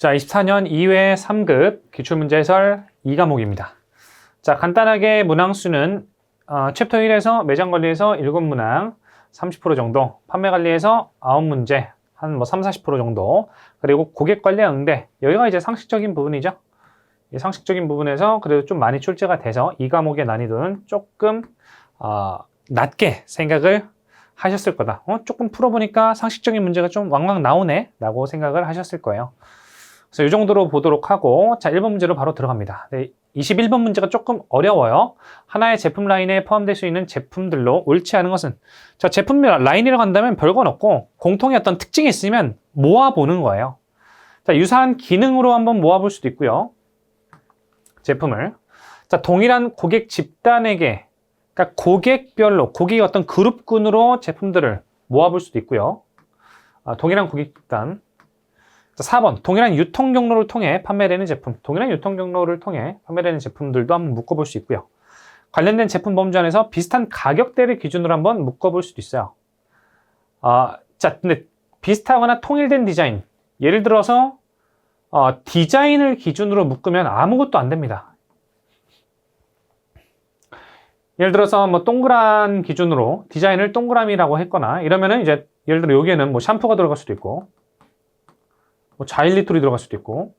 자, 24년 2회 3급 기출문제 해설 2과목입니다. 자, 간단하게 문항수는 챕터 1에서 매장 관리에서 7문항 30% 정도, 판매 관리에서 9문제 한 30, 40% 정도, 그리고 고객 관리 응대, 여기가 이제 상식적인 부분이죠. 이 상식적인 부분에서 그래도 좀 많이 출제가 돼서 이 과목의 난이도는 조금 낮게 생각을 하셨을 거다. 조금 풀어보니까 상식적인 문제가 좀 왕왕 나오네 라고 생각을 하셨을 거예요. 그래서 이 정도로 보도록 하고, 자, 1번 문제로 바로 들어갑니다. 네, 21번 문제가 조금 어려워요. 하나의 제품 라인에 포함될 수 있는 제품들로 옳지 않은 것은, 자, 제품 라인이라고 한다면 별건 없고 공통의 어떤 특징이 있으면 모아보는 거예요. 자, 유사한 기능으로 한번 모아볼 수도 있고요. 제품을. 자, 동일한 고객 집단에게, 그러니까 고객별로, 고객의 어떤 그룹군으로 제품들을 모아볼 수도 있고요. 동일한 고객 집단. 자, 4번. 동일한 유통 경로를 통해 판매되는 제품. 동일한 유통 경로를 통해 판매되는 제품들도 한번 묶어볼 수 있고요. 관련된 제품 범주 안에서 비슷한 가격대를 기준으로 한번 묶어볼 수도 있어요. 자, 근데 비슷하거나 통일된 디자인. 예를 들어서 디자인을 기준으로 묶으면 아무것도 안 됩니다. 예를 들어서 뭐 동그란 기준으로 디자인을 동그라미라고 했거나 이러면은 이제 예를 들어 여기에는 뭐 샴푸가 들어갈 수도 있고 뭐 자일리톨이 들어갈 수도 있고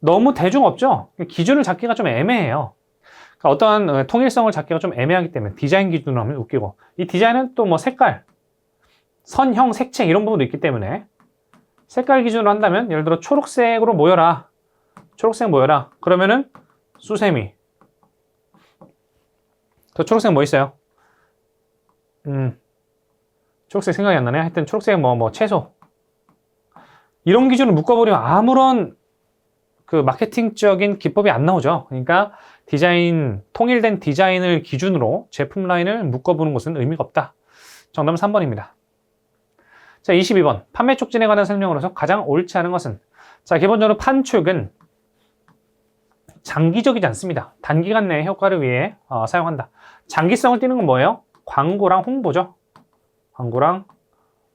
너무 대중 없죠? 기준을 잡기가 좀 애매해요. 그러니까 어떠한 통일성을 잡기가 좀 애매하기 때문에 디자인 기준으로 하면 웃기고, 이 디자인은 또 뭐 색깔, 선형, 색채 이런 부분도 있기 때문에 색깔 기준으로 한다면 예를 들어 초록색으로 모여라. 초록색 모여라. 그러면은 수세미. 저 초록색 뭐 있어요? 초록색 생각이 안 나네. 하여튼 초록색 뭐 채소. 이런 기준을 묶어버리면 아무런 그 마케팅적인 기법이 안 나오죠. 그러니까 디자인, 통일된 디자인을 기준으로 제품 라인을 묶어보는 것은 의미가 없다. 정답은 3번입니다. 자, 22번. 판매 촉진에 관한 설명으로서 가장 옳지 않은 것은, 자, 기본적으로 판촉은 장기적이지 않습니다. 단기간 내에 효과를 위해 사용한다. 장기성을 띠는 건 뭐예요? 광고랑 홍보죠. 광고랑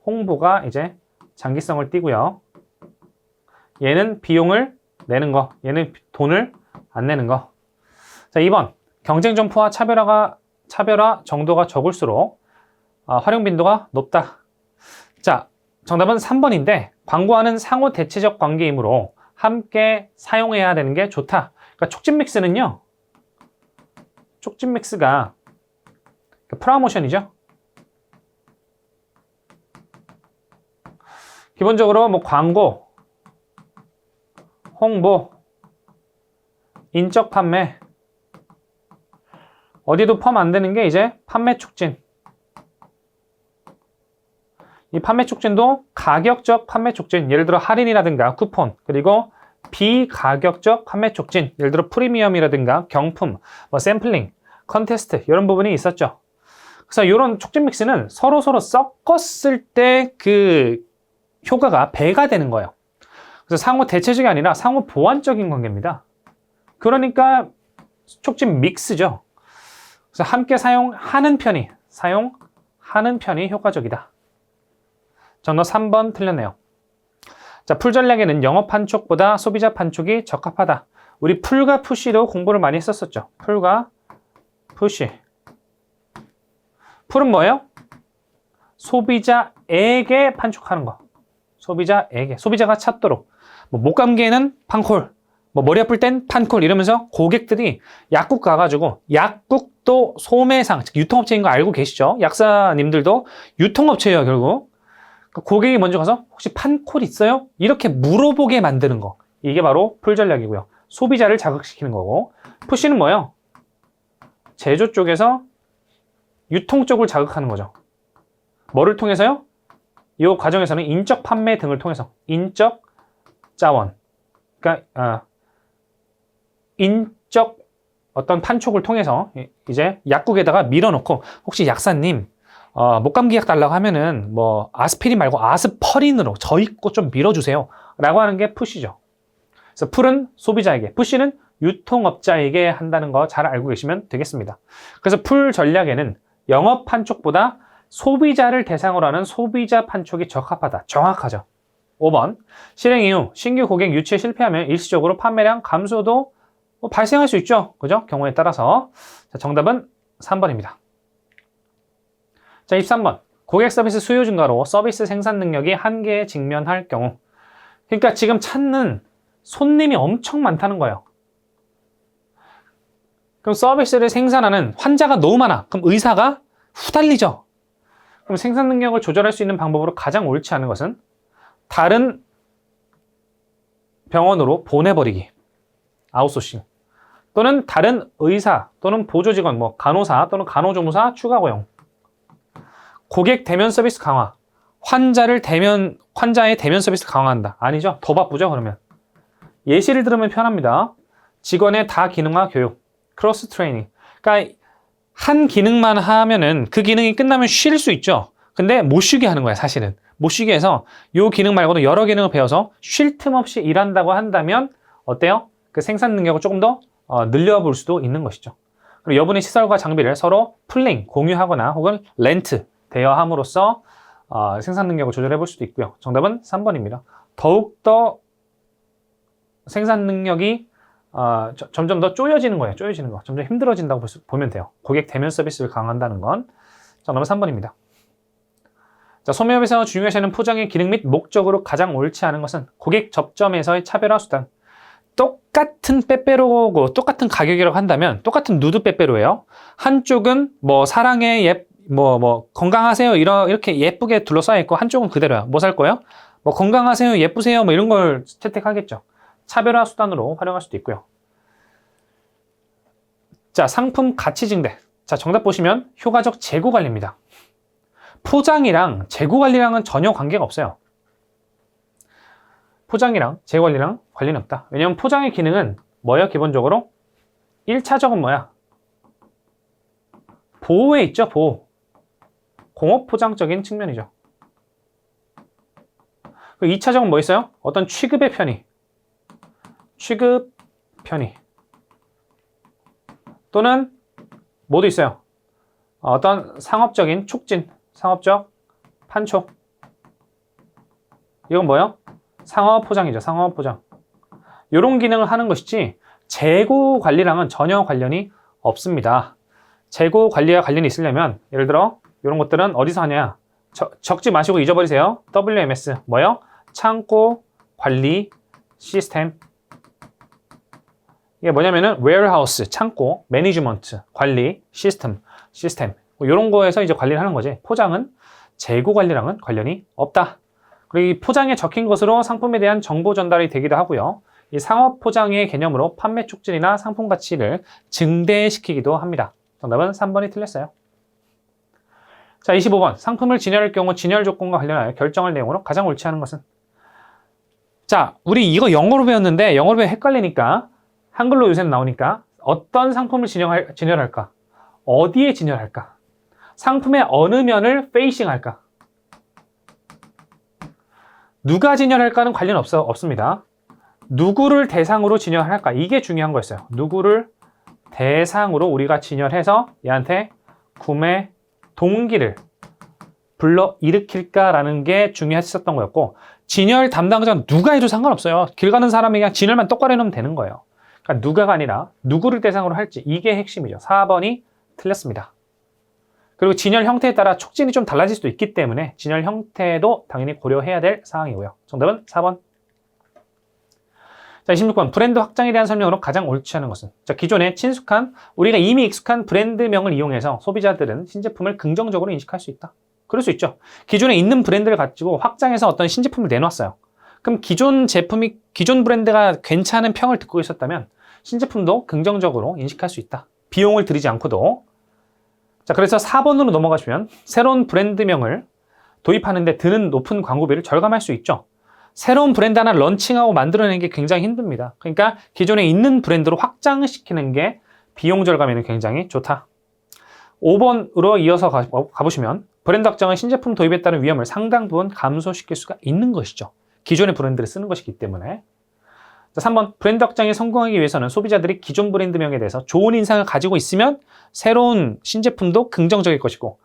홍보가 이제 장기성을 띠고요. 얘는 비용을 내는 거, 얘는 돈을 안 내는 거. 자, 2번. 경쟁 점포와 차별화 정도가 적을수록 활용 빈도가 높다. 자, 정답은 3번인데 광고와는 상호 대체적 관계이므로 함께 사용해야 되는 게 좋다. 그러니까 촉진 믹스는요. 촉진 믹스가 프로모션이죠. 기본적으로 뭐 광고, 홍보, 인적 판매, 어디도 포함 안 되는 게 이제 판매 촉진. 이 판매 촉진도 가격적 판매 촉진, 예를 들어 할인이라든가 쿠폰, 그리고 비가격적 판매 촉진, 예를 들어 프리미엄이라든가 경품, 뭐 샘플링, 컨테스트 이런 부분이 있었죠. 그래서 이런 촉진 믹스는 서로 섞었을 때 그 효과가 배가 되는 거예요. 그래서 상호 대체적이 아니라 상호 보완적인 관계입니다. 그러니까 촉진 믹스죠. 그래서 함께 사용하는 편이 효과적이다. 정답 3번 틀렸네요. 자, 풀 전략에는 영업 판촉보다 소비자 판촉이 적합하다. 우리 풀과 푸시도 공부를 많이 했었었죠. 풀과 푸시. 풀은 뭐예요? 소비자에게 판촉하는 거. 소비자에게. 소비자가 찾도록. 뭐 목감기에는 판콜, 뭐 머리 아플 땐 판콜 이러면서 고객들이 약국 가가지고, 약국도 소매상, 즉 유통업체인 거 알고 계시죠? 약사님들도 유통업체예요, 결국. 고객이 먼저 가서 혹시 판콜 있어요? 이렇게 물어보게 만드는 거. 이게 바로 풀 전략이고요. 소비자를 자극시키는 거고. 푸시는 뭐예요? 제조 쪽에서 유통 쪽을 자극하는 거죠. 뭐를 통해서요? 이 과정에서는 인적 판매 등을 통해서 인적 자원, 그러니까 인적 어떤 판촉을 통해서 이제 약국에다가 밀어놓고, 혹시 약사님 목감기 약 달라고 하면은 뭐 아스피린 말고 아스퍼린으로 저희 거 좀 밀어주세요 라고 하는 게 푸시죠. 그래서 풀은 소비자에게, 푸시는 유통업자에게 한다는 거 잘 알고 계시면 되겠습니다. 그래서 풀 전략에는 영업 판촉보다 소비자를 대상으로 하는 소비자 판촉이 적합하다. 정확하죠. 5번, 실행 이후 신규 고객 유치에 실패하면 일시적으로 판매량 감소도 발생할 수 있죠. 그죠? 경우에 따라서. 자, 정답은 3번입니다. 자, 23번. 고객 서비스 수요 증가로 서비스 생산 능력이 한계에 직면할 경우. 그러니까 지금 찾는 손님이 엄청 많다는 거예요. 그럼 서비스를 생산하는 환자가 너무 많아. 그럼 의사가 후달리죠. 그럼 생산 능력을 조절할 수 있는 방법으로 가장 옳지 않은 것은 다른 병원으로 보내버리기. 아웃소싱. 또는 다른 의사 또는 보조직원, 뭐 간호사 또는 간호조무사 추가 고용. 고객 대면 서비스 강화. 환자의 대면 서비스 강화한다. 아니죠. 더 바쁘죠, 그러면. 예시를 들으면 편합니다. 직원의 다기능화 교육. 크로스 트레이닝. 그러니까 한 기능만 하면은 그 기능이 끝나면 쉴 수 있죠. 근데 못 쉬게 하는 거야, 사실은. 못 쉬게 해서 이 기능 말고도 여러 기능을 배워서 쉴 틈 없이 일한다고 한다면 어때요? 그 생산 능력을 조금 더 늘려볼 수도 있는 것이죠. 그리고 여분의 시설과 장비를 서로 풀링, 공유하거나 혹은 렌트, 대여함으로써 생산 능력을 조절해 볼 수도 있고요. 정답은 3번입니다. 더욱더 생산 능력이 점점 더 쪼여지는 거예요. 쪼여지는 거. 점점 힘들어진다고 보면 돼요. 고객 대면 서비스를 강화한다는 건. 정답은 3번입니다. 자, 소매업에서 중요시하는 포장의 기능 및 목적으로 가장 옳지 않은 것은 고객 접점에서의 차별화 수단. 똑같은 빼빼로고 똑같은 가격이라고 한다면 똑같은 누드 빼빼로예요. 한쪽은 뭐 사랑해 뭐 건강하세요 이렇게 예쁘게 둘러싸여 있고 한쪽은 그대로야. 뭐 살 거예요? 뭐 건강하세요, 예쁘세요 뭐 이런 걸 채택하겠죠. 차별화 수단으로 활용할 수도 있고요. 자, 상품 가치 증대. 자, 정답 보시면 효과적 재고 관리입니다. 포장이랑 재고 관리랑은 전혀 관계가 없어요. 포장이랑 재고 관리랑 관련이 없다. 왜냐하면 포장의 기능은 뭐예요? 기본적으로 1차적은 뭐야? 보호에 있죠. 보호. 공업 포장적인 측면이죠. 2차적은 뭐 있어요? 어떤 취급의 편의. 취급 편의. 또는 뭐도 있어요. 어떤 상업적인 촉진. 상업적 판촉. 이건 뭐예요? 상업 포장이죠. 상업 포장. 이런 기능을 하는 것이지 재고 관리랑은 전혀 관련이 없습니다. 재고 관리와 관련이 있으려면 예를 들어 이런 것들은 어디서 하냐? 적지 마시고 잊어버리세요. WMS 뭐예요? 창고 관리 시스템. 이게 뭐냐면은 warehouse 창고, 매니지먼트 관리 시스템 뭐 이런 거에서 이제 관리를 하는 거지. 포장은 재고 관리랑은 관련이 없다. 그리고 이 포장에 적힌 것으로 상품에 대한 정보 전달이 되기도 하고요. 이 상업 포장의 개념으로 판매 촉진이나 상품 가치를 증대시키기도 합니다. 정답은 3번이 틀렸어요. 자, 25번. 상품을 진열할 경우 진열 조건과 관련하여 결정할 내용으로 가장 옳지 않은 것은? 자, 우리 이거 영어로 배웠는데 영어로 배우면 헷갈리니까 한글로 요새는 나오니까 어떤 상품을 진열할까? 어디에 진열할까? 상품의 어느 면을 페이싱 할까? 누가 진열할까는 관련 없습니다. 누구를 대상으로 진열할까? 이게 중요한 거였어요. 누구를 대상으로 우리가 진열해서 얘한테 구매 동기를 불러일으킬까라는 게 중요했었던 거였고, 진열 담당자는 누가 해도 상관없어요. 길 가는 사람이 그냥 진열만 똑바로 해놓으면 되는 거예요. 그러니까 누가가 아니라 누구를 대상으로 할지, 이게 핵심이죠. 4번이 틀렸습니다. 그리고 진열 형태에 따라 촉진이 좀 달라질 수도 있기 때문에 진열 형태도 당연히 고려해야 될 사항이고요. 정답은 4번. 자, 26번. 브랜드 확장에 대한 설명으로 가장 옳지 않은 것은? 자, 기존에 우리가 이미 익숙한 브랜드명을 이용해서 소비자들은 신제품을 긍정적으로 인식할 수 있다. 그럴 수 있죠. 기존에 있는 브랜드를 가지고 확장해서 어떤 신제품을 내놨어요. 그럼 기존 브랜드가 괜찮은 평을 듣고 있었다면 신제품도 긍정적으로 인식할 수 있다. 비용을 들이지 않고도. 자, 그래서 4번으로 넘어가시면 새로운 브랜드명을 도입하는데 드는 높은 광고비를 절감할 수 있죠. 새로운 브랜드 하나 런칭하고 만들어내는 게 굉장히 힘듭니다. 그러니까 기존에 있는 브랜드로 확장시키는 게 비용 절감에는 굉장히 좋다. 5번으로 이어서 가보시면 브랜드 확장은 신제품 도입에 따른 위험을 상당 부분 감소시킬 수가 있는 것이죠. 기존의 브랜드를 쓰는 것이기 때문에. 자, 3번. 브랜드 확장이 성공하기 위해서는 소비자들이 기존 브랜드명에 대해서 좋은 인상을 가지고 있으면 새로운 신제품도 긍정적일 것이고,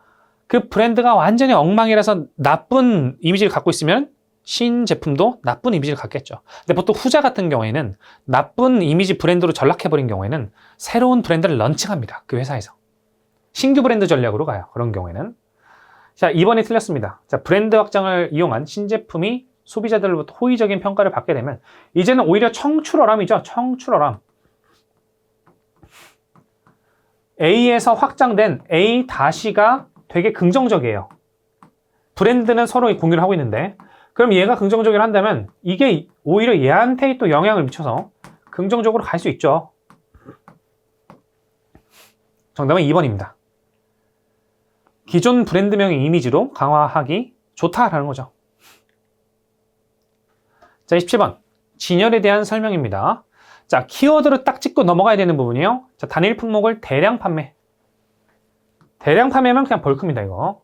그 브랜드가 완전히 엉망이라서 나쁜 이미지를 갖고 있으면 신제품도 나쁜 이미지를 갖겠죠. 근데 보통 후자 같은 경우에는 나쁜 이미지 브랜드로 전락해버린 경우에는 새로운 브랜드를 런칭합니다. 그 회사에서. 신규 브랜드 전략으로 가요. 그런 경우에는. 자, 2번이 틀렸습니다. 자, 브랜드 확장을 이용한 신제품이 소비자들로부터 호의적인 평가를 받게 되면 이제는 오히려 청출어람이죠. 청출어람. A에서 확장된 A-가 되게 긍정적이에요. 브랜드는 서로 공유를 하고 있는데 그럼 얘가 긍정적으로 한다면 이게 오히려 얘한테 또 영향을 미쳐서 긍정적으로 갈 수 있죠. 정답은 2번입니다. 기존 브랜드명의 이미지로 강화하기 좋다라는 거죠. 자, 27번. 진열에 대한 설명입니다. 자, 키워드로 딱 찍고 넘어가야 되는 부분이에요. 자, 단일 품목을 대량 판매. 대량 판매면 그냥 벌크입니다, 이거.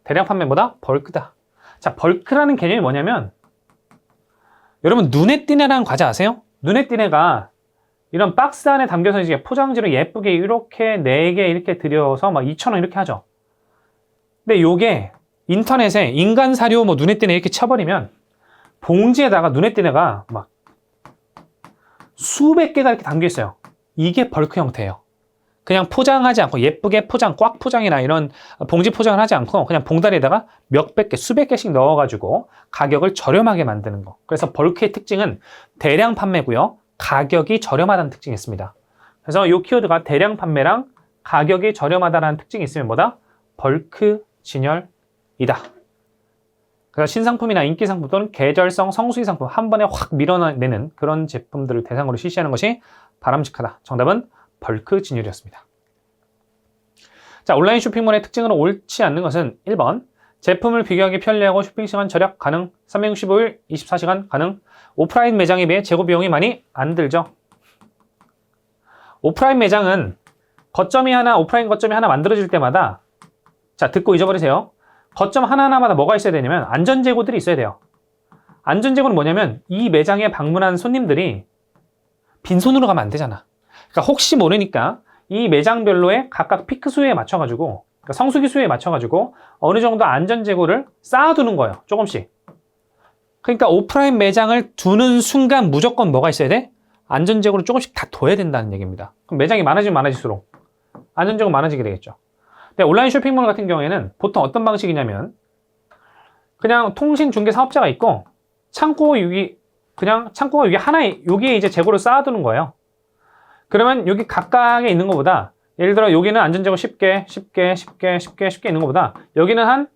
대량 판매보다 벌크다. 자, 벌크라는 개념이 뭐냐면 여러분 눈에 띄네라는 과자 아세요? 눈에 띄네가 이런 박스 안에 담겨서 이제 포장지로 예쁘게 이렇게 4개 이렇게 들여서 막 2,000원 이렇게 하죠. 근데 요게 인터넷에 인간 사료 뭐 눈에 띄네 이렇게 쳐버리면 봉지에다가 눈에 띄네가 막 수백 개가 이렇게 담겨 있어요. 이게 벌크 형태예요. 그냥 포장하지 않고 예쁘게 포장, 꽉 포장이나 이런 봉지 포장을 하지 않고 그냥 봉다리에다가 몇백 개, 수백 개씩 넣어가지고 가격을 저렴하게 만드는 거. 그래서 벌크의 특징은 대량 판매고요. 가격이 저렴하다는 특징이 있습니다. 그래서 이 키워드가 대량 판매랑 가격이 저렴하다는 특징이 있으면 뭐다? 벌크 진열이다. 그래서 신상품이나 인기 상품 또는 계절성 성수기 상품 한 번에 확 밀어내는 그런 제품들을 대상으로 실시하는 것이 바람직하다. 정답은 벌크 진열이었습니다. 자, 온라인 쇼핑몰의 특징으로 옳지 않는 것은 1번 제품을 비교하기 편리하고 쇼핑시간 절약 가능, 365일 24시간 가능, 오프라인 매장에 비해 재고 비용이 많이 안 들죠. 오프라인 매장은 오프라인 거점이 하나 만들어질 때마다 자, 듣고 잊어버리세요. 거점 하나하나마다 뭐가 있어야 되냐면 안전재고들이 있어야 돼요. 안전재고는 뭐냐면 이 매장에 방문한 손님들이 빈손으로 가면 안 되잖아. 그러니까 혹시 모르니까 이 매장별로의 각각 피크 수요에 맞춰가지고 그러니까 성수기 수요에 맞춰가지고 어느 정도 안전재고를 쌓아두는 거예요. 조금씩. 그러니까 오프라인 매장을 두는 순간 무조건 뭐가 있어야 돼? 안전재고를 조금씩 다 둬야 된다는 얘기입니다. 그럼 매장이 많아지면 많아질수록 안전재고 많아지게 되겠죠. 근데 온라인 쇼핑몰 같은 경우에는 보통 어떤 방식이냐면 그냥 통신 중개 사업자가 있고 창고가 여기 하나에 여기에 이제 재고를 쌓아두는 거예요. 그러면 여기 각각에 있는 것보다 예를 들어 여기는 안전재고 10개 있는 것보다 여기는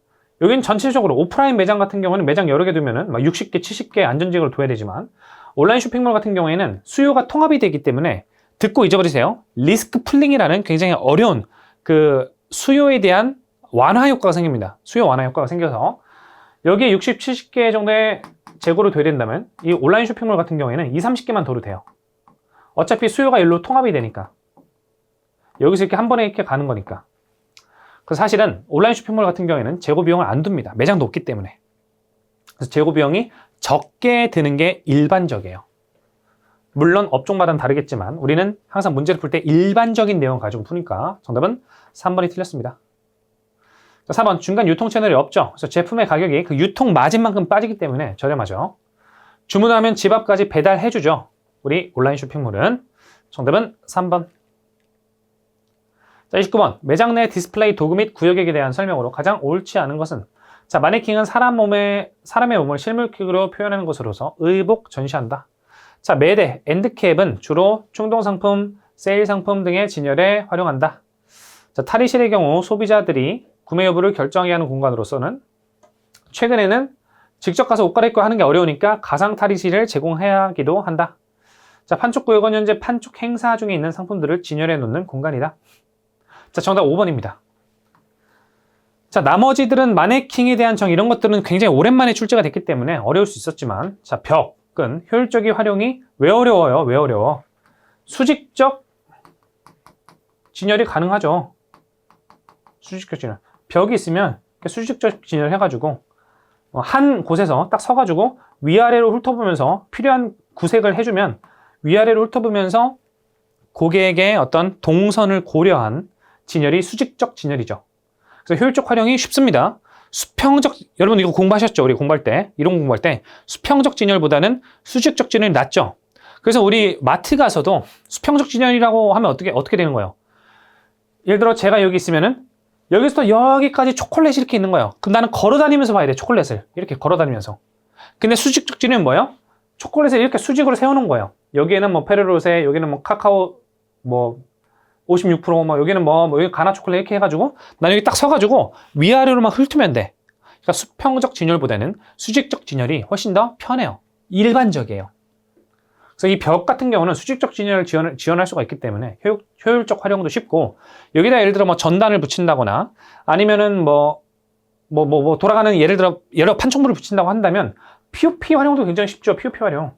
전체적으로 오프라인 매장 같은 경우는 매장 여러 개 두면은 막 60개, 70개 안전재고를 둬야 되지만 온라인 쇼핑몰 같은 경우에는 수요가 통합이 되기 때문에 듣고 잊어버리세요. 리스크 풀링이라는 굉장히 어려운 그 수요에 대한 완화 효과가 생깁니다. 수요 완화 효과가 생겨서 여기에 60, 70개 정도의 재고를 둬야 된다면 이 온라인 쇼핑몰 같은 경우에는 20, 30개만 둬도 돼요. 어차피 수요가 일로 통합이 되니까 여기서 이렇게 한 번에 이렇게 가는 거니까. 그래서 사실은 온라인 쇼핑몰 같은 경우에는 재고 비용을 안 둡니다. 매장도 없기 때문에. 그래서 재고 비용이 적게 드는 게 일반적이에요. 물론 업종마다는 다르겠지만 우리는 항상 문제를 풀 때 일반적인 내용을 가지고 푸니까 정답은 3번이 틀렸습니다. 자, 4번 중간 유통 채널이 없죠. 그래서 제품의 가격이 그 유통 마진만큼 빠지기 때문에 저렴하죠. 주문하면 집 앞까지 배달해주죠. 우리 온라인 쇼핑몰은. 정답은 3번. 자, 29번 매장 내 디스플레이 도구 및 구역에 대한 설명으로 가장 옳지 않은 것은 자, 마네킹은 사람의 몸을 실물킥으로 표현하는 것으로서 의복 전시한다. 자, 매대, 엔드캡은 주로 충동상품, 세일 상품 등의 진열에 활용한다. 자, 탈의실의 경우 소비자들이 구매 여부를 결정하게 하는 공간으로서는 최근에는 직접 가서 옷 갈아입고 하는 게 어려우니까 가상 탈의실을 제공해야 하기도 한다. 자, 판촉구역은 현재 판촉 행사 중에 있는 상품들을 진열해 놓는 공간이다. 자, 정답 5번입니다. 자, 나머지들은 마네킹에 대한 정의 이런 것들은 굉장히 오랜만에 출제가 됐기 때문에 어려울 수 있었지만 자, 벽은 효율적인 활용이 왜 어려워요? 왜 어려워? 수직적 진열이 가능하죠. 수직적 진열. 벽이 있으면 수직적 진열 해가지고 한 곳에서 딱 서가지고 위아래로 훑어보면서 필요한 구색을 해주면 위아래로 훑어보면서 고객의 어떤 동선을 고려한 진열이 수직적 진열이죠. 그래서 효율적 활용이 쉽습니다. 여러분 이거 공부하셨죠? 우리 공부할 때, 이론 공부할 때 수평적 진열보다는 수직적 진열이 낫죠? 그래서 우리 마트 가서도 수평적 진열이라고 하면 어떻게 되는 거예요? 예를 들어 제가 여기 있으면은 여기서부터 여기까지 초콜릿이 이렇게 있는 거예요. 그럼 나는 걸어 다니면서 봐야 돼, 초콜릿을. 이렇게 걸어 다니면서. 근데 수직적 진열은 뭐예요? 초콜릿을 이렇게 수직으로 세우는 거예요. 여기에는 뭐 페르로세, 여기는 뭐 카카오, 뭐 56%, 뭐 여기는 뭐 여기 가나 초콜릿 이렇게 해가지고 난 여기 딱 서가지고 위아래로만 훑으면 돼. 그러니까 수평적 진열보다는 수직적 진열이 훨씬 더 편해요. 일반적이에요. 그래서 이 벽 같은 경우는 수직적 진열을 지원할 수가 있기 때문에 효율적 활용도 쉽고, 여기다 예를 들어 뭐 전단을 붙인다거나 아니면은 돌아가는 예를 들어 여러 판촉물을 붙인다고 한다면 POP 활용도 굉장히 쉽죠. POP 활용.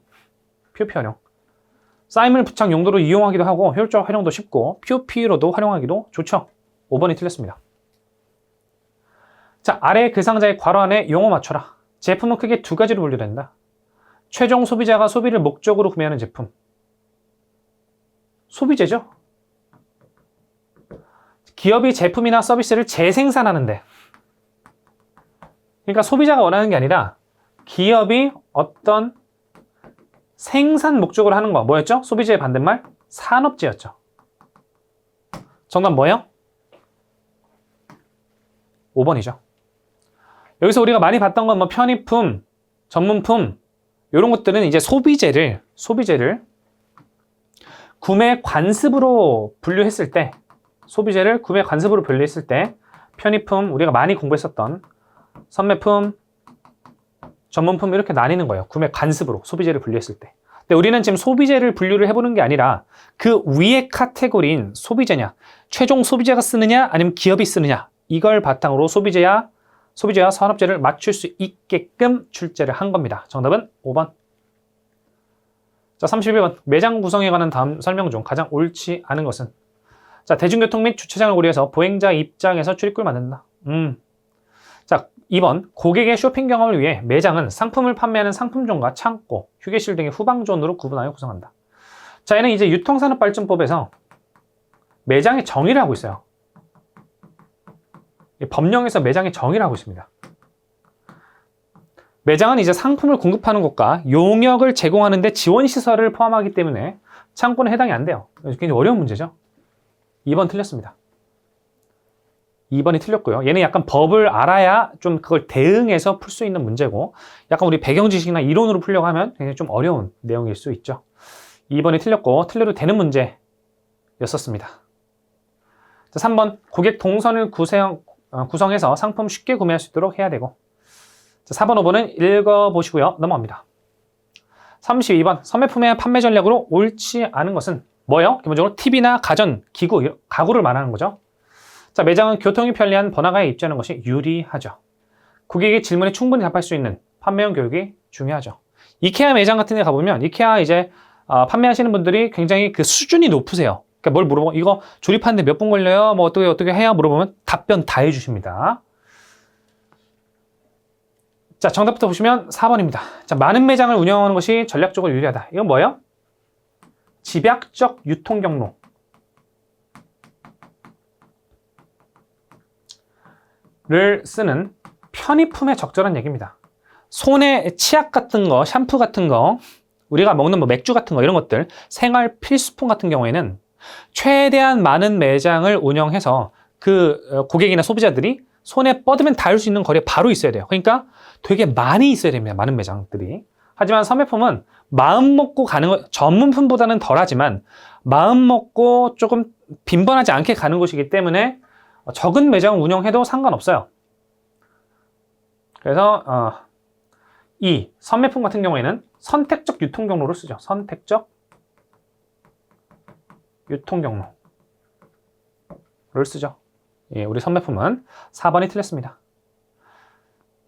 사이물 부착 용도로 이용하기도 하고 효율적 활용도 쉽고 POP로도 활용하기도 좋죠. 5번이 틀렸습니다. 자, 아래 그 상자의 괄호 안에 용어 맞춰라. 제품은 크게 두 가지로 분류된다. 최종 소비자가 소비를 목적으로 구매하는 제품. 소비재죠. 기업이 제품이나 서비스를 재생산하는데, 그러니까 소비자가 원하는 게 아니라 기업이 어떤 생산 목적으로 하는 거. 뭐였죠? 소비재의 반대말? 산업재였죠. 정답 뭐예요? 5번이죠. 여기서 우리가 많이 봤던 건 뭐 편의품, 전문품 이런 것들은 이제 소비재를 구매 관습으로 분류했을 때, 편의품 우리가 많이 공부했었던 선매품, 전문품 이렇게 나뉘는 거예요. 구매 관습으로 소비재를 분류했을 때. 근데 우리는 지금 소비재를 분류를 해보는 게 아니라 그 위의 카테고리인 소비재냐, 최종 소비자가 쓰느냐 아니면 기업이 쓰느냐, 이걸 바탕으로 소비재와 산업재를 맞출 수 있게끔 출제를 한 겁니다. 정답은 5번. 자, 31번. 매장 구성에 관한 다음 설명 중 가장 옳지 않은 것은? 자, 대중교통 및 주차장을 고려해서 보행자 입장에서 출입구를 만든다. 자, 2번. 고객의 쇼핑 경험을 위해 매장은 상품을 판매하는 상품존과 창고, 휴게실 등의 후방존으로 구분하여 구성한다. 자, 얘는 이제 유통산업발전법에서 매장의 정의를 하고 있어요. 법령에서 매장의 정의를 하고 있습니다. 매장은 이제 상품을 공급하는 곳과 용역을 제공하는 데 지원시설을 포함하기 때문에 창고는 해당이 안 돼요. 굉장히 어려운 문제죠. 2번 틀렸습니다. 2번이 틀렸고요. 얘는 약간 법을 알아야 좀 그걸 대응해서 풀 수 있는 문제고, 약간 우리 배경 지식이나 이론으로 풀려고 하면 굉장히 좀 어려운 내용일 수 있죠. 2번이 틀렸고 틀려도 되는 문제였었습니다. 자, 3번. 고객 동선을 구성해서 상품 쉽게 구매할 수 있도록 해야 되고. 자, 4번, 5번은 읽어보시고요. 넘어갑니다. 32번. 선매품의 판매 전략으로 옳지 않은 것은 뭐예요? 기본적으로 TV나 가전, 기구, 가구를 말하는 거죠. 자, 매장은 교통이 편리한 번화가에 입지하는 것이 유리하죠. 고객의 질문에 충분히 답할 수 있는 판매형 교육이 중요하죠. 이케아 매장 같은 데 가보면 이케아 이제 판매하시는 분들이 굉장히 그 수준이 높으세요. 그러니까 뭘 물어보고 이거 조립하는데 몇 분 걸려요? 뭐 어떻게 해야 물어보면 답변 다 해주십니다. 자, 정답부터 보시면 4번입니다. 자, 많은 매장을 운영하는 것이 전략적으로 유리하다. 이건 뭐예요? 집약적 유통 경로를 쓰는 편의품에 적절한 얘기입니다. 손에 치약 같은 거, 샴푸 같은 거, 우리가 먹는 뭐 맥주 같은 거 이런 것들, 생활 필수품 같은 경우에는 최대한 많은 매장을 운영해서 그 고객이나 소비자들이 손에 뻗으면 닿을 수 있는 거리에 바로 있어야 돼요. 그러니까 되게 많이 있어야 됩니다. 많은 매장들이. 하지만 선매품은 마음 먹고 가는 거, 전문품보다는 덜하지만 마음 먹고 조금 빈번하지 않게 가는 곳이기 때문에 적은 매장을 운영해도 상관없어요. 그래서 이 선매품 같은 경우에는 선택적 유통 경로를 쓰죠. 선택적 유통 경로를 쓰죠. 예, 우리 선매품은 4번이 틀렸습니다.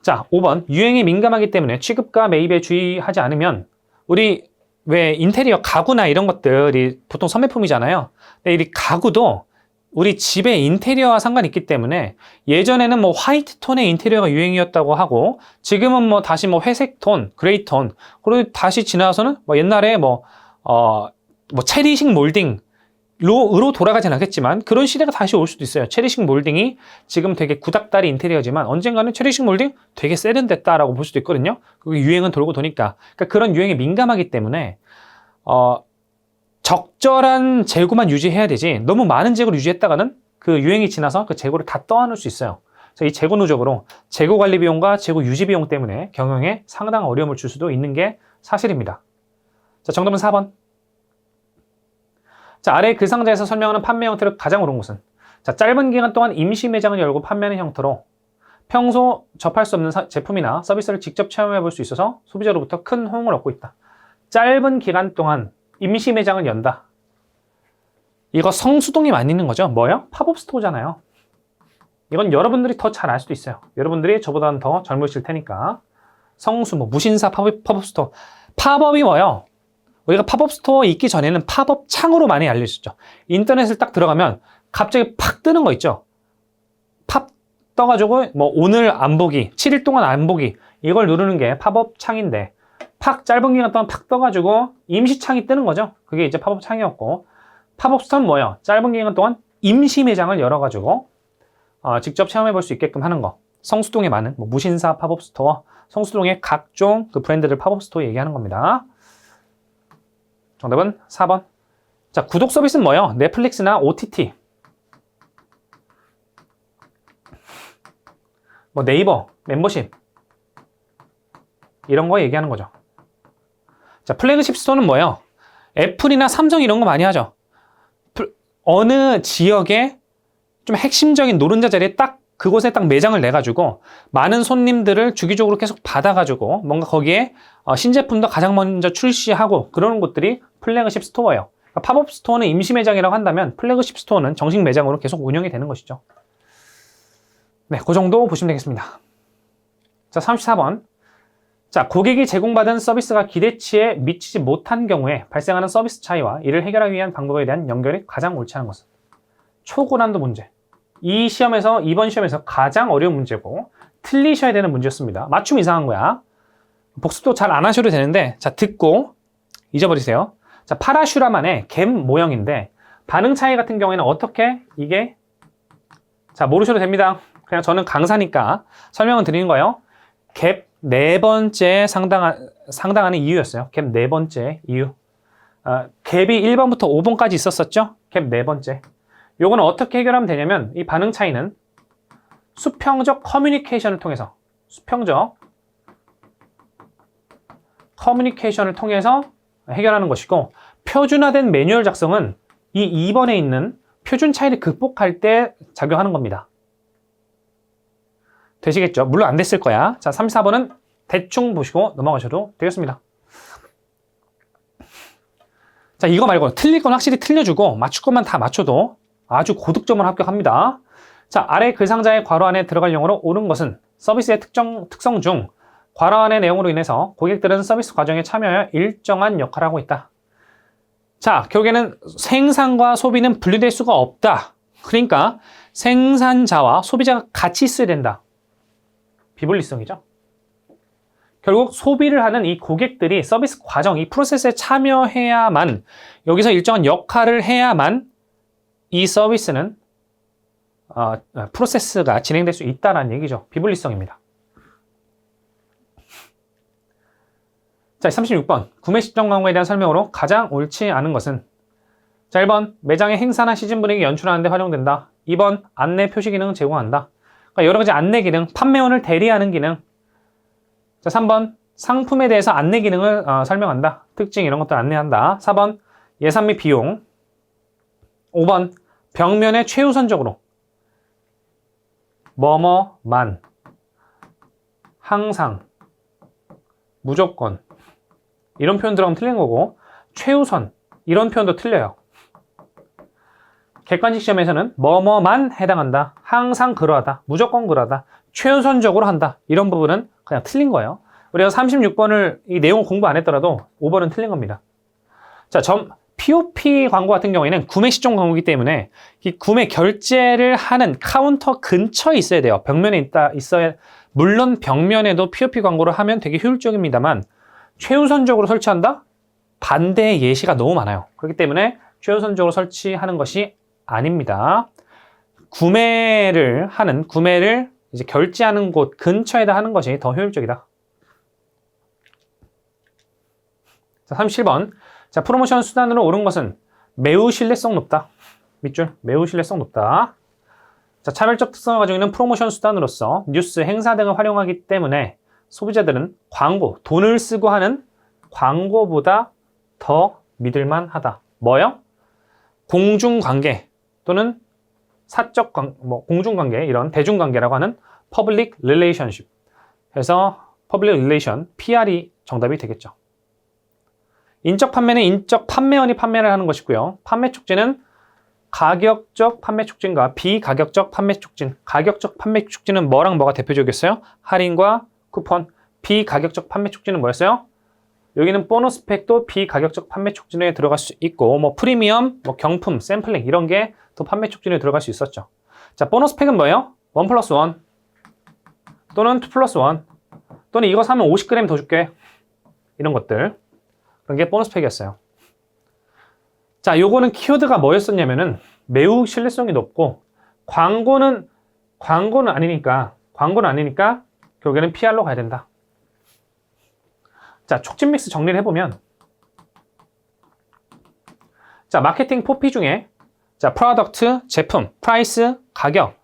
자, 5번. 유행에 민감하기 때문에 취급과 매입에 주의하지 않으면, 우리 왜 인테리어 가구나 이런 것들이 보통 선매품이잖아요. 근데 이 가구도 우리 집의 인테리어와 상관이 있기 때문에 예전에는 뭐 화이트 톤의 인테리어가 유행이었다고 하고 지금은 뭐 다시 뭐 회색 톤, 그레이 톤, 그리고 다시 지나서는 뭐 옛날에 뭐 체리식 몰딩 으로 돌아가진 않겠지만 그런 시대가 다시 올 수도 있어요. 체리식 몰딩이 지금 되게 구닥다리 인테리어지만 언젠가는 체리식 몰딩 되게 세련됐다라고 볼 수도 있거든요. 그 유행은 돌고 도니까. 그러니까 그런 유행에 민감하기 때문에 적절한 재고만 유지해야 되지 너무 많은 재고를 유지했다가는 그 유행이 지나서 그 재고를 다 떠안을 수 있어요. 그래서 이 재고 누적으로 재고 관리 비용과 재고 유지 비용 때문에 경영에 상당한 어려움을 줄 수도 있는 게 사실입니다. 자, 정답은 4번. 자, 아래 그 상자에서 설명하는 판매 형태로 가장 옳은 것은? 자, 짧은 기간 동안 임시 매장을 열고 판매하는 형태로 평소 접할 수 없는 제품이나 서비스를 직접 체험해 볼 수 있어서 소비자로부터 큰 호응을 얻고 있다. 짧은 기간 동안 임시 매장을 연다. 이거 성수동에 많이 있는 거죠? 뭐요? 팝업 스토어잖아요. 이건 여러분들이 더 잘 알 수도 있어요. 여러분들이 저보다는 더 젊으실 테니까. 성수, 무신사 팝업 스토어. 팝업이 뭐요? 우리가 팝업 스토어 있기 전에는 팝업 창으로 많이 알려졌죠. 인터넷을 딱 들어가면 갑자기 팍 뜨는 거 있죠. 팝 떠가지고 오늘 안 보기, 7일 동안 안 보기 이걸 누르는 게 팝업 창인데 팍 짧은 기간 동안 팍 떠가지고 임시 창이 뜨는 거죠. 그게 이제 팝업 창이었고 팝업 스토어는 뭐예요? 짧은 기간 동안 임시 매장을 열어가지고 직접 체험해 볼 수 있게끔 하는 거. 성수동에 많은 무신사 팝업 스토어, 성수동의 각종 그 브랜드들 팝업 스토어 얘기하는 겁니다. 정답은 4번. 자, 구독 서비스는 뭐예요? 넷플릭스나 OTT. 네이버, 멤버십. 이런 거 얘기하는 거죠. 자, 플래그십 스토어는 뭐예요? 애플이나 삼성 이런 거 많이 하죠. 어느 지역에 좀 핵심적인 노른자 자리에 딱 그곳에 딱 매장을 내가지고 많은 손님들을 주기적으로 계속 받아가지고 뭔가 거기에 신제품도 가장 먼저 출시하고 그러는 곳들이 플래그십 스토어예요. 그러니까 팝업 스토어는 임시 매장이라고 한다면 플래그십 스토어는 정식 매장으로 계속 운영이 되는 것이죠. 네, 그 정도 보시면 되겠습니다. 자, 34번. 자, 고객이 제공받은 서비스가 기대치에 미치지 못한 경우에 발생하는 서비스 차이와 이를 해결하기 위한 방법에 대한 연결이 가장 옳지 않은 것은? 초고난도 문제. 이번 시험에서 가장 어려운 문제고 틀리셔야 되는 문제였습니다. 맞춤 이상한 거야. 복습도 잘 안 하셔도 되는데 자, 듣고 잊어버리세요. 자, 파라슈라만의 갬 모형인데 반응 차이 같은 경우에는 어떻게 이게 자, 모르셔도 됩니다. 그냥 저는 강사니까 설명을 드리는 거예요. 갭 네 번째 상당하는 이유였어요. 갭 네 번째 이유. 갭이 1번부터 5번까지 있었었죠? 갭 네 번째. 요거는 어떻게 해결하면 되냐면 이 반응 차이는 수평적 커뮤니케이션을 통해서 해결하는 것이고 표준화된 매뉴얼 작성은 이 2번에 있는 표준 차이를 극복할 때 작용하는 겁니다. 되시겠죠? 물론 안 됐을 거야. 자, 34번은 대충 보시고 넘어가셔도 되겠습니다. 자, 이거 말고 틀릴 건 확실히 틀려주고 맞출 것만 다 맞춰도 아주 고득점을 합격합니다. 자, 아래 글 상자의 괄호 안에 들어갈 용어로 옳은 것은 서비스의 특성 중 괄호 안의 내용으로 인해서 고객들은 서비스 과정에 참여하여 일정한 역할을 하고 있다. 자, 결국에는 생산과 소비는 분리될 수가 없다. 그러니까 생산자와 소비자가 같이 있어야 된다. 비분리성이죠. 결국 소비를 하는 이 고객들이 서비스 과정, 이 프로세스에 참여해야만 여기서 일정한 역할을 해야만 이 서비스는 프로세스가 진행될 수 있다는 얘기죠. 비분리성입니다. 자, 36번. 구매 시점 광고에 대한 설명으로 가장 옳지 않은 것은? 자, 1번. 매장의 행사나 시즌 분위기 연출하는 데 활용된다. 2번. 안내 표시 기능을 제공한다. 그러니까 여러 가지 안내 기능, 판매원을 대리하는 기능. 자, 3번. 상품에 대해서 안내 기능을 설명한다. 특징 이런 것들 안내한다. 4번. 예산 및 비용. 5번. 벽면에 최우선적으로 뭐뭐만, 항상, 무조건 이런 표현 들어가면 틀린 거고 최우선 이런 표현도 틀려요. 객관식 시험에서는 뭐뭐만 해당한다, 항상 그러하다, 무조건 그러하다, 최우선적으로 한다 이런 부분은 그냥 틀린 거예요. 우리가 36번을 이 내용 공부 안 했더라도 5번은 틀린 겁니다. 자, POP 광고 같은 경우에는 구매 시점 광고이기 때문에 이 구매 결제를 하는 카운터 근처에 있어야 돼요. 벽면에 있어야, 물론 벽면에도 POP 광고를 하면 되게 효율적입니다만 최우선적으로 설치한다? 반대의 예시가 너무 많아요. 그렇기 때문에 최우선적으로 설치하는 것이 아닙니다. 구매를 이제 결제하는 곳 근처에다 하는 것이 더 효율적이다. 자, 37번. 자, 프로모션 수단으로 옳은 것은 매우 신뢰성 높다. 밑줄, 매우 신뢰성 높다. 자, 차별적 특성을 가지고 있는 프로모션 수단으로서 뉴스, 행사 등을 활용하기 때문에 소비자들은 광고, 돈을 쓰고 하는 광고보다 더 믿을만 하다. 뭐요? 공중관계 또는 사적 공중관계, 이런 대중관계라고 하는 public relationship. 해서 public relation, PR이 정답이 되겠죠. 인적 판매는 인적 판매원이 판매를 하는 것이고요. 판매 촉진은 가격적 판매 촉진과 비가격적 판매 촉진. 가격적 판매 촉진은 뭐랑 뭐가 대표적이었어요? 할인과 쿠폰. 비가격적 판매 촉진은 뭐였어요? 여기는 보너스 팩도 비가격적 판매 촉진에 들어갈 수 있고, 뭐 프리미엄, 뭐 경품, 샘플링 이런 게 또 판매 촉진에 들어갈 수 있었죠. 자, 보너스 팩은 뭐예요? 1+1 또는 2+1 또는 이거 사면 50g 더 줄게. 이런 것들. 그런 게 보너스 팩이었어요. 자, 요거는 키워드가 뭐였었냐면은 매우 신뢰성이 높고 광고는 아니니까 결국에는 PR로 가야 된다. 자, 촉진 믹스 정리를 해보면, 자, 마케팅 4P 중에, 자, 프로덕트, 제품, 프라이스, 가격,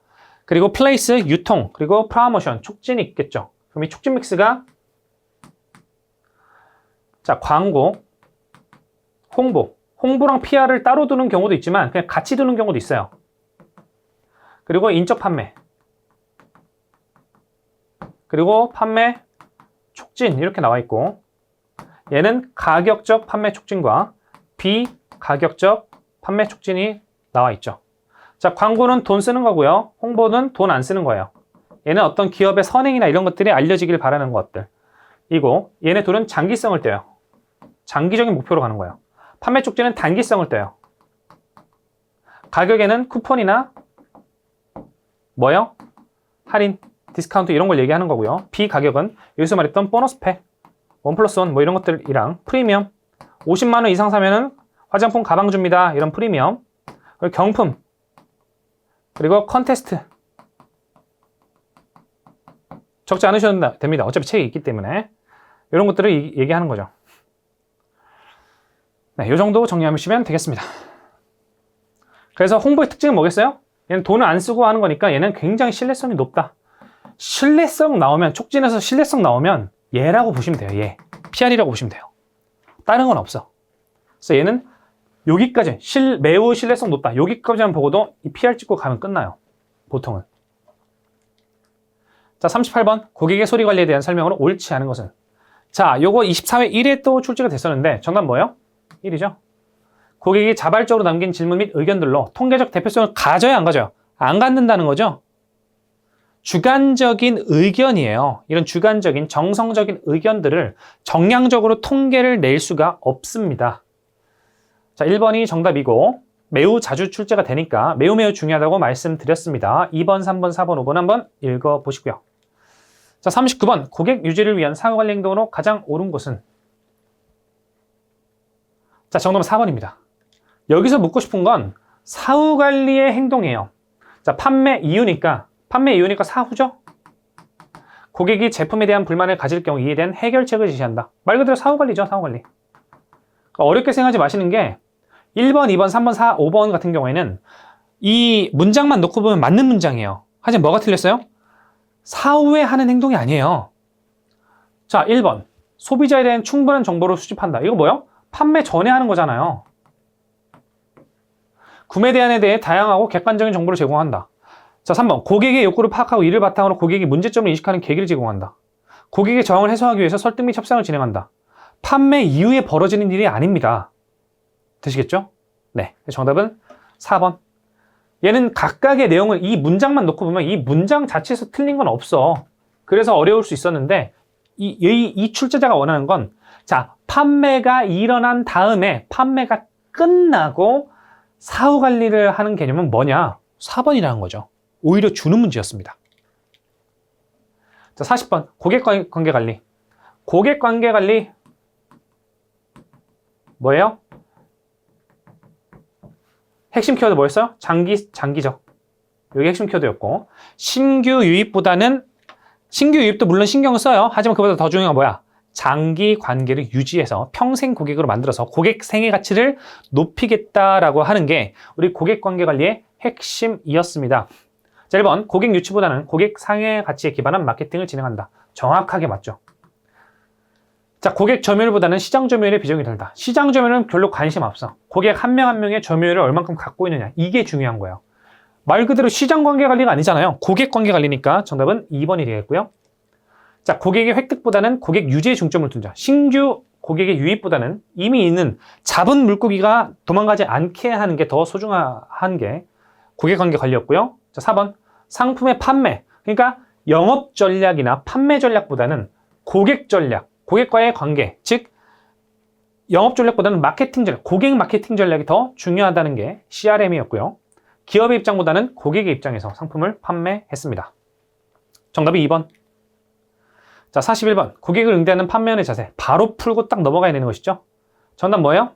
그리고 플레이스, 유통, 그리고 프로모션, 촉진이 있겠죠. 그럼 이 촉진 믹스가, 자, 광고, 홍보랑 PR을 따로 두는 경우도 있지만 그냥 같이 두는 경우도 있어요. 그리고 인적 판매, 그리고 판매 촉진 이렇게 나와 있고, 얘는 가격적 판매 촉진과 비가격적 판매 촉진이 나와 있죠. 자, 광고는 돈 쓰는 거고요. 홍보는 돈 안 쓰는 거예요. 얘는 어떤 기업의 선행이나 이런 것들이 알려지길 바라는 것들. 이고 얘네 둘은 장기성을 떼요. 장기적인 목표로 가는 거예요. 판매 촉진은 단기성을 떼요. 가격에는 쿠폰이나 뭐요? 할인, 디스카운트 이런 걸 얘기하는 거고요. 비가격은 여기서 말했던 보너스 팩, 1+1 뭐 이런 것들이랑 프리미엄, 50만 원 이상 사면은 화장품 가방 줍니다. 이런 프리미엄, 그리고 경품, 그리고 컨테스트. 적지 않으셔도 됩니다. 어차피 책이 있기 때문에 이런 것들을 얘기하는 거죠. 네, 이 정도 정리하시면 되겠습니다. 그래서 홍보의 특징은 뭐겠어요? 얘는 돈을 안 쓰고 하는 거니까 얘는 굉장히 신뢰성이 높다. 신뢰성 나오면, 촉진에서 신뢰성 나오면 얘라고 보시면 돼요. 얘. PR이라고 보시면 돼요. 다른 건 없어. 그래서 얘는 여기까지 매우 신뢰성 높다. 여기까지만 보고도 이 PR 찍고 가면 끝나요. 보통은. 자, 38번. 고객의 소리 관리에 대한 설명으로 옳지 않은 것은. 자, 요거 24회 1회 또 출제가 됐었는데 정답 뭐예요? 1이죠. 고객이 자발적으로 남긴 질문 및 의견들로 통계적 대표성을 가져야 안 가져요? 안 갖는다는 거죠. 주관적인 의견이에요. 이런 주관적인 정성적인 의견들을 정량적으로 통계를 낼 수가 없습니다. 자, 1번이 정답이고 매우 자주 출제가 되니까 매우 중요하다고 말씀드렸습니다. 2번, 3번, 4번, 5번 한번 읽어보시고요. 자, 39번 고객 유지를 위한 사후관리 행동으로 가장 옳은 것은? 자, 정답은 4번입니다. 여기서 묻고 싶은 건 사후관리의 행동이에요. 자, 판매 이유니까 사후죠? 고객이 제품에 대한 불만을 가질 경우 이에 대한 해결책을 제시한다. 말 그대로 사후관리죠, 사후관리. 그러니까 어렵게 생각하지 마시는 게 1번, 2번, 3번, 4, 5번 같은 경우에는 이 문장만 놓고 보면 맞는 문장이에요. 하지만 뭐가 틀렸어요? 사후에 하는 행동이 아니에요. 자, 1번. 소비자에 대한 충분한 정보를 수집한다. 이거 뭐예요? 판매 전에 하는 거잖아요. 구매 대안에 대해 다양하고 객관적인 정보를 제공한다. 자, 3번. 고객의 욕구를 파악하고 이를 바탕으로 고객이 문제점을 인식하는 계기를 제공한다. 고객의 저항을 해소하기 위해서 설득 및 협상을 진행한다. 판매 이후에 벌어지는 일이 아닙니다. 되시겠죠? 네. 정답은 4번. 얘는 각각의 내용을 이 문장만 놓고 보면 이 문장 자체에서 틀린 건 없어. 그래서 어려울 수 있었는데 이 출제자가 원하는 건, 자, 판매가 일어난 다음에 판매가 끝나고 사후 관리를 하는 개념은 뭐냐? 4번이라는 거죠. 오히려 주는 문제였습니다. 자, 40번. 고객관계 관리. 고객관계 관리 뭐예요? 핵심 키워드 뭐였어요? 장기적. 여기 핵심 키워드였고, 신규 유입도 물론 신경을 써요. 하지만 그보다 더 중요한 건 뭐야? 장기 관계를 유지해서 평생 고객으로 만들어서 고객 생애 가치를 높이겠다라고 하는 게 우리 고객 관계 관리의 핵심이었습니다. 자, 1번, 고객 유치보다는 고객 상해 가치에 기반한 마케팅을 진행한다. 정확하게 맞죠. 자, 고객 점유율보다는 시장 점유율에 비중이 들다. 시장 점유율은 별로 관심 없어. 고객 한 명 한 명의 점유율을 얼만큼 갖고 있느냐. 이게 중요한 거예요. 말 그대로 시장 관계 관리가 아니잖아요. 고객 관계 관리니까 정답은 2번이 되겠고요. 자, 고객의 획득보다는 고객 유지에 중점을 둔다. 신규 고객의 유입보다는 이미 있는 잡은 물고기가 도망가지 않게 하는 게 더 소중한 게 고객 관계 관리였고요. 자, 4번. 상품의 판매. 그러니까 영업 전략이나 판매 전략보다는 고객 전략, 고객과의 관계, 즉 영업 전략보다는 마케팅 전략, 고객 마케팅 전략이 더 중요하다는 게 CRM이었고요. 기업의 입장보다는 고객의 입장에서 상품을 판매했습니다. 정답이 2번. 자, 41번. 고객을 응대하는 판매원의 자세. 바로 풀고 딱 넘어가야 되는 것이죠. 정답 뭐예요?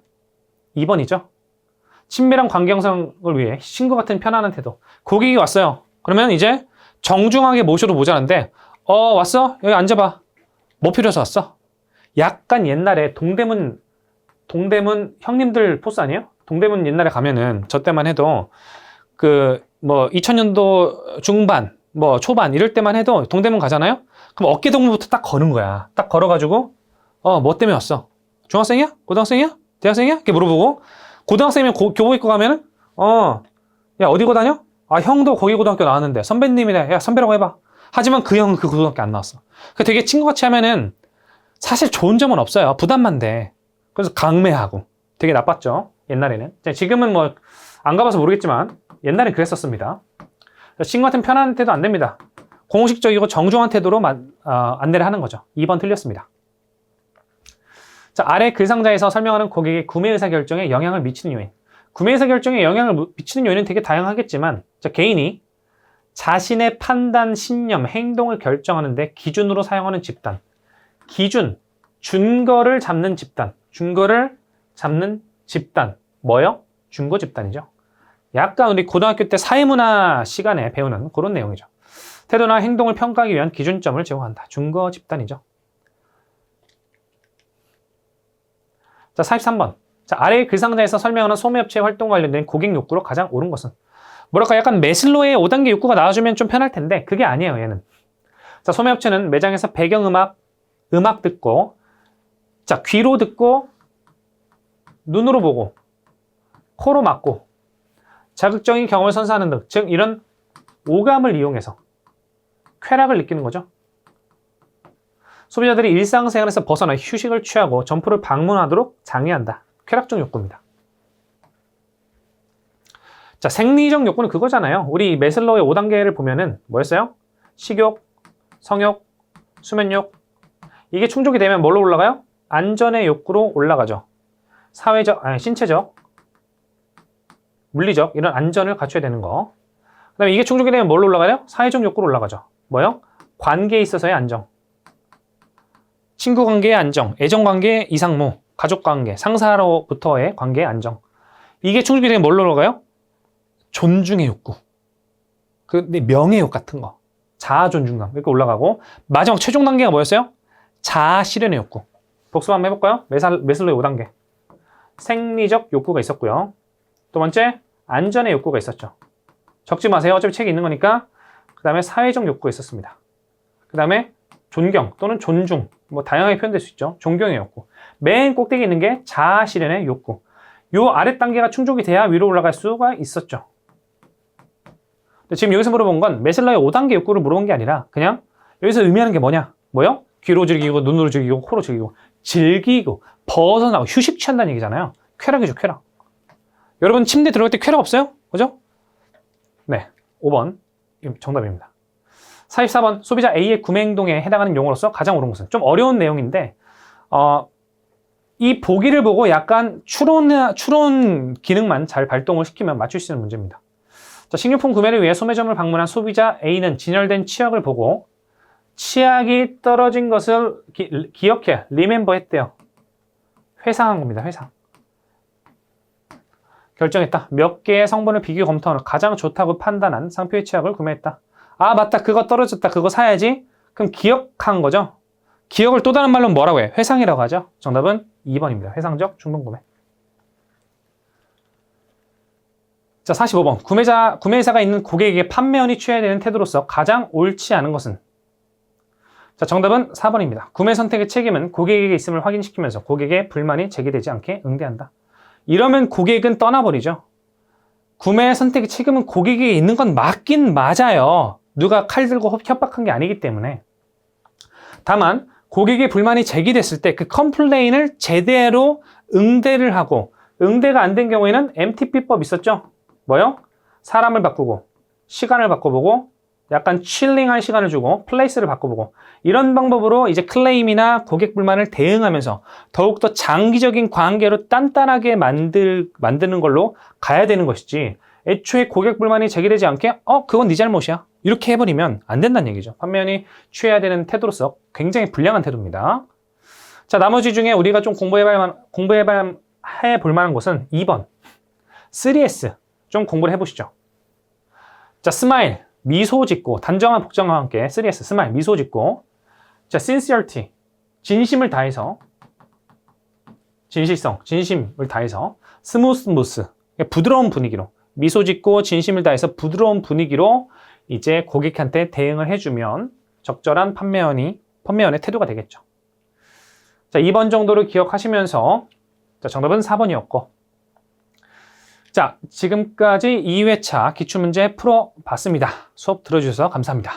2번이죠. 친밀한 관계 형성을 위해 신과 같은 편안한 태도. 고객이 왔어요. 그러면 이제 정중하게 모셔도 모자란데 왔어? 여기 앉아봐. 뭐 필요해서 왔어? 약간 옛날에 동대문 형님들 포스 아니에요? 동대문 옛날에 가면은 저 때만 해도 2000년도 중반, 초반 이럴 때만 해도 동대문 가잖아요? 그럼 어깨 동무부터 딱 거는 거야. 딱 걸어가지고 뭐 때문에 왔어? 중학생이야? 고등학생이야? 대학생이야? 이렇게 물어보고 고등학생이면 교복 입고 가면은 야 어디 고 다녀? 아 형도 거기 고등학교 나왔는데 선배님이네. 야 선배라고 해봐. 하지만 그 형은 그 고등학교 안 나왔어. 되게 친구같이 하면은 사실 좋은 점은 없어요. 부담만 돼. 그래서 강매하고 되게 나빴죠. 옛날에는. 지금은 안 가봐서 모르겠지만 옛날엔 그랬었습니다. 친구 같은 편안한 태도 안 됩니다. 공식적이고 정중한 태도로 안내를 하는 거죠. 2번 틀렸습니다. 자, 아래 글상자에서 설명하는 고객의 구매 의사 결정에 영향을 미치는 요인. 구매 의사 결정에 영향을 미치는 요인은 되게 다양하겠지만 개인이 자신의 판단, 신념, 행동을 결정하는 데 기준으로 사용하는 집단. 기준, 준거를 잡는 집단. 준거를 잡는 집단. 뭐요? 준거 집단이죠. 약간 우리 고등학교 때 사회문화 시간에 배우는 그런 내용이죠. 태도나 행동을 평가하기 위한 기준점을 제공한다. 준거 집단이죠. 자, 43번. 자, 아래 글상자에서 설명하는 소매업체의 활동과 관련된 고객 욕구로 가장 옳은 것은? 뭐랄까 약간 매슬로의 5단계 욕구가 나와주면 좀 편할 텐데 그게 아니에요, 얘는. 자, 소매업체는 매장에서 배경음악 듣고, 자, 귀로 듣고, 눈으로 보고, 코로 맡고, 자극적인 경험을 선사하는 등, 즉 이런 오감을 이용해서 쾌락을 느끼는 거죠. 소비자들이 일상생활에서 벗어나 휴식을 취하고 점포를 방문하도록 장애한다. 쾌락적 욕구입니다. 자, 생리적 욕구는 그거잖아요. 우리 매슬로우의 5단계를 보면은 뭐였어요? 식욕, 성욕, 수면욕. 이게 충족이 되면 뭘로 올라가요? 안전의 욕구로 올라가죠. 신체적, 물리적 이런 안전을 갖춰야 되는 거. 그 다음에 이게 충족이 되면 뭘로 올라가요? 사회적 욕구로 올라가죠. 뭐요? 관계에 있어서의 안정. 친구 관계의 안정, 애정 관계의 이상무, 가족 관계, 상사로부터의 관계의 안정. 이게 충족이 되면 뭘로 올라가요? 존중의 욕구. 명예욕 같은 거. 자아 존중감. 이렇게 올라가고. 마지막 최종 단계가 뭐였어요? 자아 실현의 욕구. 복습 한번 해볼까요? 매슬로의 5단계. 생리적 욕구가 있었고요. 두 번째, 안전의 욕구가 있었죠. 적지 마세요. 어차피 책이 있는 거니까. 그 다음에 사회적 욕구가 있었습니다. 그 다음에 존경 또는 존중. 다양하게 표현될 수 있죠. 존경의 욕구. 맨 꼭대기에 있는 게 자아 실현의 욕구. 요 아래 단계가 충족이 돼야 위로 올라갈 수가 있었죠. 지금 여기서 물어본 건 매슬로의 5단계 욕구를 물어본 게 아니라 그냥 여기서 의미하는 게 뭐냐? 뭐요? 귀로 즐기고 눈으로 즐기고 코로 즐기고 벗어나고 휴식 취한다는 얘기잖아요. 쾌락이죠, 쾌락. 여러분 침대 들어갈 때 쾌락 없어요? 그죠? 네, 5번 정답입니다. 44번 소비자 A의 구매 행동에 해당하는 용어로서 가장 옳은 것은? 좀 어려운 내용인데 이 보기를 보고 약간 추론 기능만 잘 발동을 시키면 맞출 수 있는 문제입니다. 자, 식료품 구매를 위해 소매점을 방문한 소비자 A는 진열된 치약을 보고 치약이 떨어진 것을 기억해, remember 했대요. 회상한 겁니다, 회상. 결정했다. 몇 개의 성분을 비교 검토하는 가장 좋다고 판단한 상표의 치약을 구매했다. 아, 맞다. 그거 떨어졌다. 그거 사야지. 그럼 기억한 거죠? 기억을 또 다른 말로 뭐라고 해? 회상이라고 하죠. 정답은 2번입니다. 회상적 충동구매. 자, 45번. 구매사가 있는 고객에게 판매원이 취해야 되는 태도로서 가장 옳지 않은 것은? 자, 정답은 4번입니다. 구매 선택의 책임은 고객에게 있음을 확인시키면서 고객의 불만이 제기되지 않게 응대한다. 이러면 고객은 떠나버리죠. 구매 선택의 책임은 고객에게 있는 건 맞긴 맞아요. 누가 칼 들고 협박한 게 아니기 때문에. 다만 고객의 불만이 제기됐을 때 그 컴플레인을 제대로 응대를 하고, 응대가 안 된 경우에는 MTP법 있었죠? 뭐요? 사람을 바꾸고 시간을 바꿔보고 약간 칠링할 시간을 주고 플레이스를 바꿔보고, 이런 방법으로 이제 클레임이나 고객 불만을 대응하면서 더욱더 장기적인 관계로 단단하게 만드는 걸로 가야 되는 것이지, 애초에 고객 불만이 제기되지 않게 그건 네 잘못이야 이렇게 해버리면 안 된다는 얘기죠. 판매원이 취해야 되는 태도로서 굉장히 불량한 태도입니다. 자, 나머지 중에 우리가 좀 공부해볼 만한 것은 2번 3S 좀 공부를 해보시죠. 자, 스마일 미소 짓고, 단정한 복장과 함께 3S 스마일 미소 짓고, 자, sincerity 진심을 다해서, 진실성 진심을 다해서, 스무스 부드러운 분위기로, 미소 짓고 진심을 다해서 부드러운 분위기로 이제 고객한테 대응을 해주면 적절한 판매원의 태도가 되겠죠. 자, 2번 정도를 기억하시면서, 자, 정답은 4번이었고, 자, 지금까지 2회차 기출문제 풀어봤습니다. 수업 들어주셔서 감사합니다.